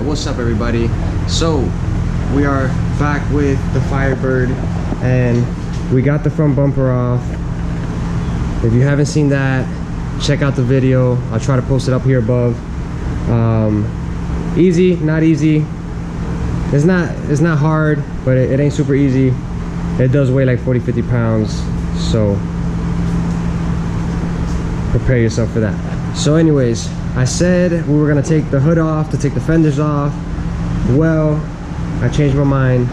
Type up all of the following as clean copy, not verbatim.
what's up everybody? So we are back with the Firebird and we got the front bumper off. If you haven't seen that, check out the video. I'll try to post it up here above. Easy, not easy. It's not hard, but it ain't super easy. It does weigh like 40-50 pounds, so prepare yourself for that. So anyways, I said we were gonna take the hood off to take the fenders off. Well, I changed my mind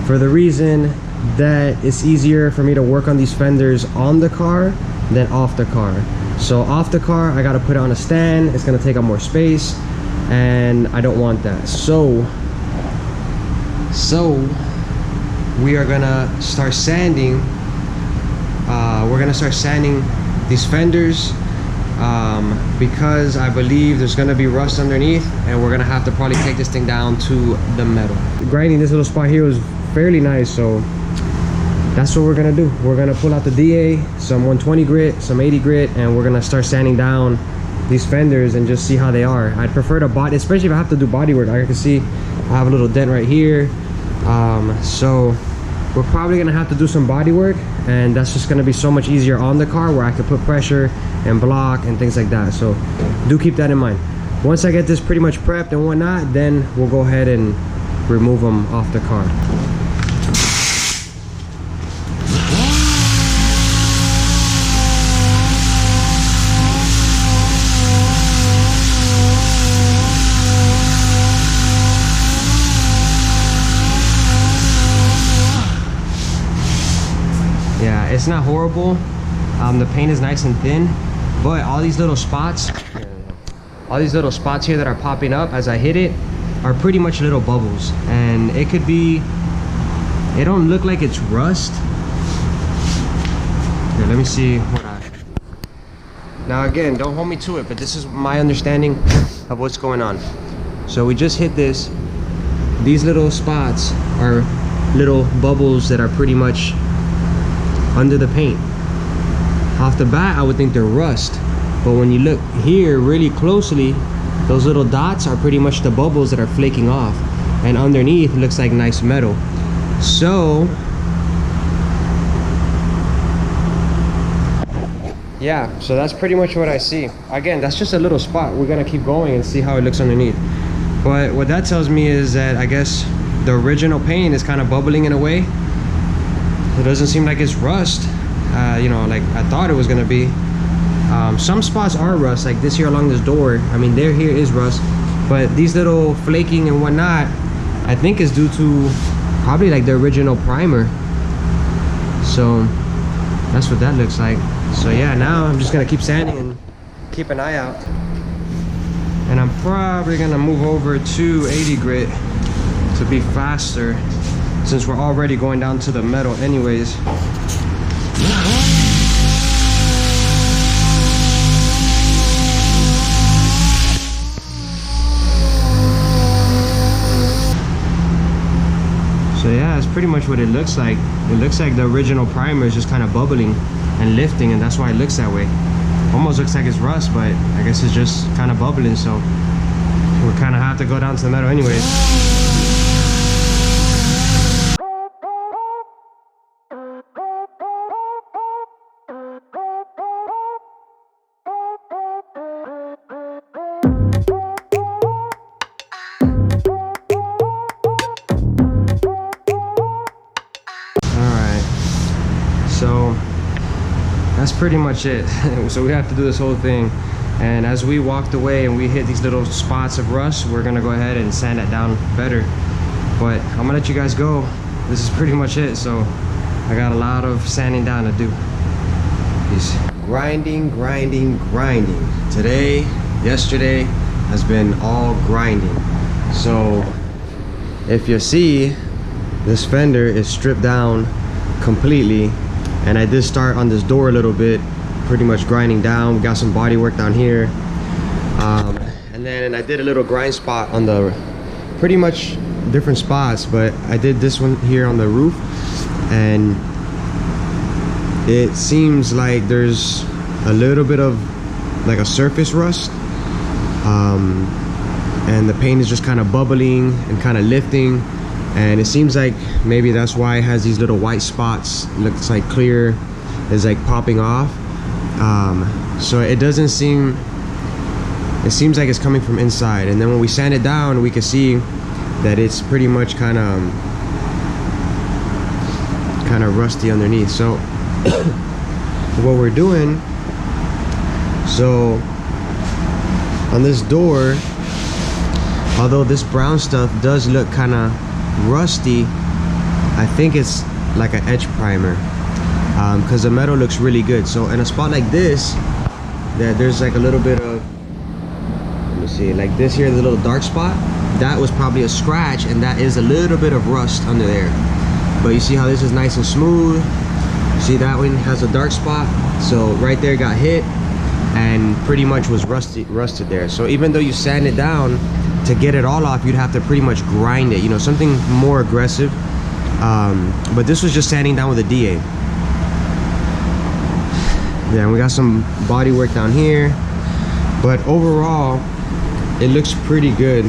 for the reason that it's easier for me to work on these fenders on the car than off the car. So off the car, I gotta put it on a stand. It's gonna take up more space and I don't want that. So we are gonna start sanding. We're gonna start sanding these fenders because I believe there's gonna be rust underneath and we're gonna have to probably take this thing down to the metal. Grinding this little spot here was fairly nice, so that's what we're gonna do. We're gonna pull out the DA, some 120 grit, some 80 grit, and we're gonna start sanding down these fenders and just see how they are. I'd prefer to body, especially if I have to do body work. I can see I have a little dent right here. So we're probably gonna have to do some body work, and that's just gonna be so much easier on the car where I can put pressure and block and things like that. So do keep that in mind. Once I get this pretty much prepped and whatnot, then we'll go ahead and remove them off the car. Yeah, it's not horrible. The paint is nice and thin, but all these little spots here that are popping up as I hit it are pretty much little bubbles, and it could be, it don't look like it's rust. Here, let me see what now again, don't hold me to it, but this is my understanding of what's going on. So we just hit this. These little spots are little bubbles that are pretty much under the paint. Off the bat, I would think they're rust, but when you look here really closely, those little dots are pretty much the bubbles that are flaking off, and underneath it looks like nice metal. So yeah, so that's pretty much what I see. Again, that's just a little spot. We're gonna keep going and see how it looks underneath, but what that tells me is that I guess the original paint is kind of bubbling in a way. It doesn't seem like it's rust, you know, like I thought it was gonna be. Some spots are rust, like this here along this door. I mean, here is rust, but these little flaking and whatnot, I think is due to probably like the original primer. So that's what that looks like. So yeah, now I'm just gonna keep sanding and keep an eye out. And I'm probably gonna move over to 80 grit to be faster, since we're already going down to the metal anyways. So yeah, that's pretty much what it looks like. It looks like the original primer is just kind of bubbling and lifting, and that's why it looks that way. Almost looks like it's rust, but I guess it's just kind of bubbling, so we'll kind of have to go down to the metal anyways. So that's pretty much it. So we have to do this whole thing, and as we walked away and we hit these little spots of rust, we're gonna go ahead and sand that down better. But I'm gonna let you guys go. This is pretty much it. So I got a lot of sanding down to do. Peace. Grinding. Today, yesterday has been all grinding. So if you see, this fender is stripped down completely. And I did start on this door a little bit, pretty much grinding down. We got some body work down here. And then I did a little grind spot on the pretty much different spots, but I did this one here on the roof, and it seems like there's a little bit of like a surface rust. and the paint is just kind of bubbling and kind of lifting, and it seems like maybe that's why it has these little white spots. It looks like clear is like popping off. So it doesn't seem, it seems like it's coming from inside, and then when we sand it down we can see that it's pretty much kind of rusty underneath. So what we're doing, so on this door, although this brown stuff does look kind of rusty, I think it's like an edge primer, because the metal looks really good. So in a spot like this, that there's like a little bit of, let me see, like this here, the little dark spot, that was probably a scratch, and that is a little bit of rust under there. But you see how this is nice and smooth. See, that one has a dark spot, so right there got hit and pretty much was rusted there. So even though you sand it down, to get it all off, you'd have to pretty much grind it, you know, something more aggressive. But this was just sanding down with a DA. Yeah, and we got some body work down here, but overall it looks pretty good.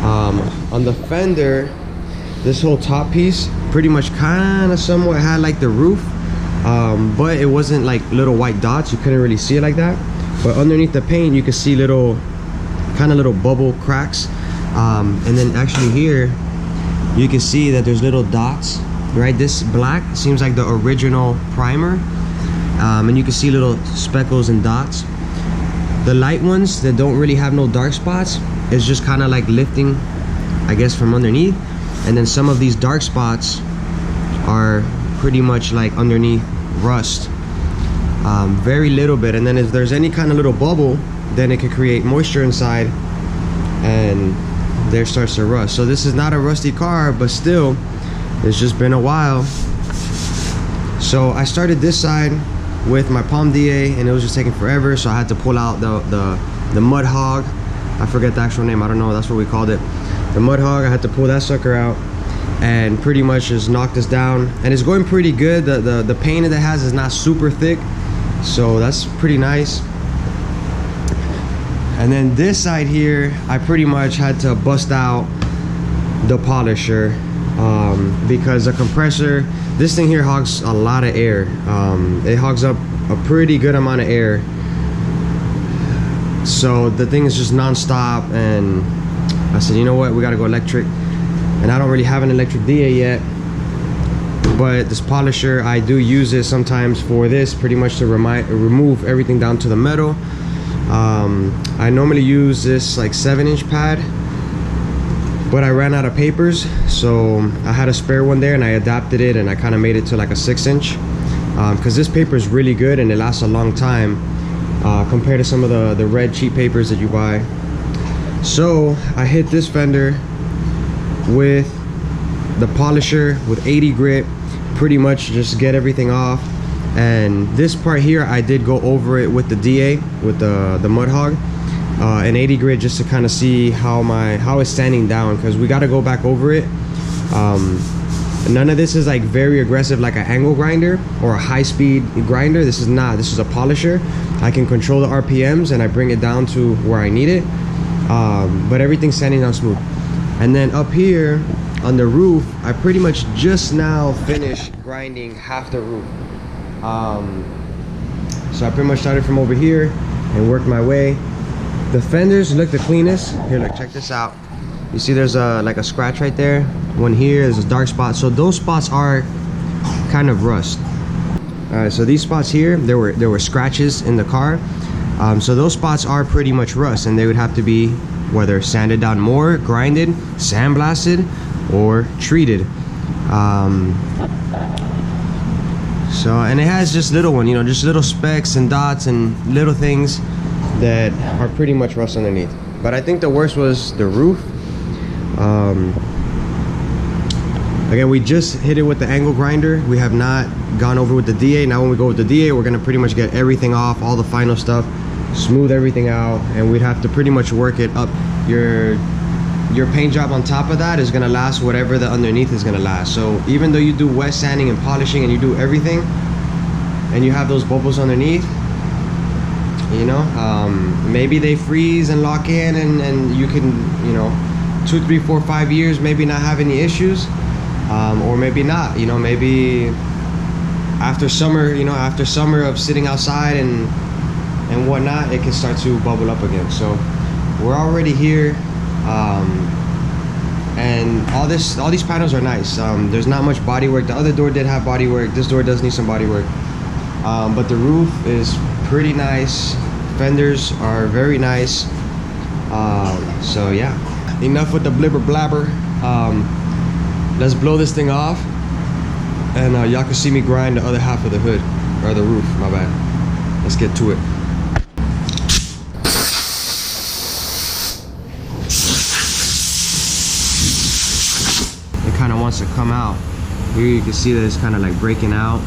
On the fender, this whole top piece pretty much kind of somewhat had like the roof, but it wasn't like little white dots. You couldn't really see it like that, but underneath the paint you could see little bubble cracks, and then actually here you can see that there's little dots, right? This black seems like the original primer, and you can see little speckles and dots. The light ones that don't really have no dark spots is just kind of like lifting, I guess, from underneath. And then some of these dark spots are pretty much like underneath rust, very little bit. And then if there's any kind of little bubble, then it could create moisture inside, and there starts to rust. So this is not a rusty car, but still, it's just been a while. So I started this side with my Palm DA, and it was just taking forever, so I had to pull out the mud hog. I forget the actual name, I don't know, that's what we called it, the mud hog. I had to pull that sucker out and pretty much just knock this down, and it's going pretty good. The paint that it has is not super thick, so that's pretty nice. And then this side here, I pretty much had to bust out the polisher, because the compressor, this thing here hogs a lot of air. It hogs up a pretty good amount of air, so the thing is just non-stop. And I said, you know what, we gotta go electric, and I don't really have an electric DA yet, but this polisher, I do use it sometimes for this, pretty much to remove everything down to the metal. I normally use this like 7-inch pad, but I ran out of papers, so I had a spare one there, and I adapted it, and I kind of made it to like a 6-inch, because this paper is really good and it lasts a long time, compared to some of the red cheap papers that you buy. So I hit this fender with the polisher with 80 grit, pretty much just get everything off. And this part here, I did go over it with the DA, with the mud hog, and 80 grit, just to kind of see how it's standing down, because we got to go back over it. None of this is like very aggressive like an angle grinder or a high-speed grinder. This is not. This is a polisher. I can control the RPMs, and I bring it down to where I need it, but everything's standing down smooth. And then up here on the roof, I pretty much just now finished grinding half the roof. So I pretty much started from over here and worked my way. The fenders look the cleanest. Here, look, check this out. You see there's like a scratch right there, one here, there's a dark spot. So those spots are kind of rust. All right, so these spots here, there were scratches in the car. So those spots are pretty much rust, and they would have to be whether sanded down more, grinded, sandblasted, or treated. So, and it has just little one, you know, just little specks and dots and little things that are pretty much rust underneath. But I think the worst was the roof. Again, we just hit it with the angle grinder. We have not gone over with the DA. Now when we go with the DA, we're gonna pretty much get everything off, all the final stuff, smooth everything out, and we'd have to pretty much work it up. Your paint job on top of that is gonna last whatever the underneath is gonna last. So even though you do wet sanding and polishing and you do everything, and you have those bubbles underneath, you know. Maybe they freeze and lock in, and you can, you know, 2, 3, 4, 5 years maybe not have any issues, or maybe not, you know. Maybe after summer, you know, after summer of sitting outside and whatnot, it can start to bubble up again. So we're already here, and all these panels are nice. There's not much body work. The other door did have body work. This door does need some body work, but the roof is pretty nice. Fenders are very nice. So yeah, enough with the blibber blabber. Let's blow this thing off, and y'all can see me grind the other half of the hood, or the roof, my bad. Let's get to it. It kind of wants to come out. Here you can see that it's kind of like breaking out.